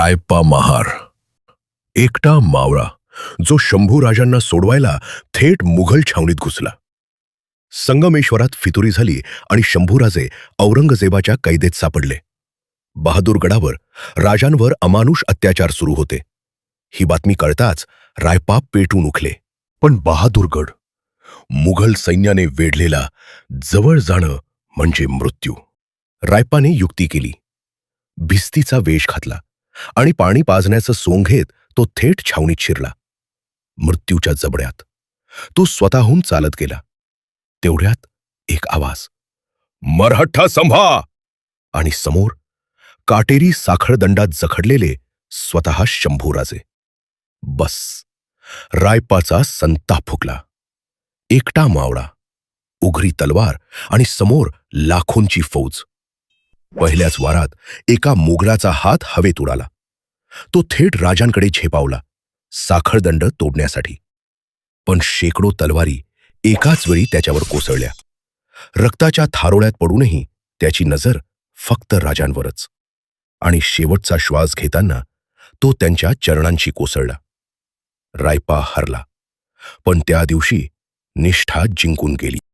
रायप्पा महार, एकटा मावळा जो शंभूराजांना सोडवायला थेट मुघल छावणीत घुसला. संगमेश्वरात फितुरी झाली आणि शंभूराजे औरंगजेबाच्या कैदेत सापडले. बहादूरगडावर राजांवर अमानुष अत्याचार सुरू होते. ही बातमी कळताच रायप्पा पेटून उठले. पण बहादूरगड, मुघल सैन्याने वेढलेला, जवळ जाणं म्हणजे मृत्यू. रायप्पाने युक्ती केली. भिस्तीचा वेश घातला आणि पाणी पाजण्याचं सोंग घेत तो थेट छावणीत शिरला. मृत्यूच्या जबड्यात तो स्वतःहून चालत गेला. तेवढ्यात एक आवाज, मरहट्टा संभा! आणि समोर काटेरी साखळदंडात जखडलेले स्वतः शंभूराजे. बस, रायप्पाचा संताप फुकला. एकटा मावळा, उघरी तलवार आणि समोर लाखोंची फौज. पहिल्याच वारात एका मोगलाचा हात हवेत उडाला. तो थेट राजांकडे झेपावला, साखळदंड तोडण्यासाठी. पण शेकडो तलवारी एकाच वेळी त्याच्यावर कोसळल्या. रक्ताच्या थारोळ्यात पडूनही त्याची नजर फक्त राजांवरच. आणि शेवटचा श्वास घेताना तो त्यांच्या चरणांशी कोसळला. रायप्पा हरला, पण त्या दिवशी निष्ठा जिंकून गेली.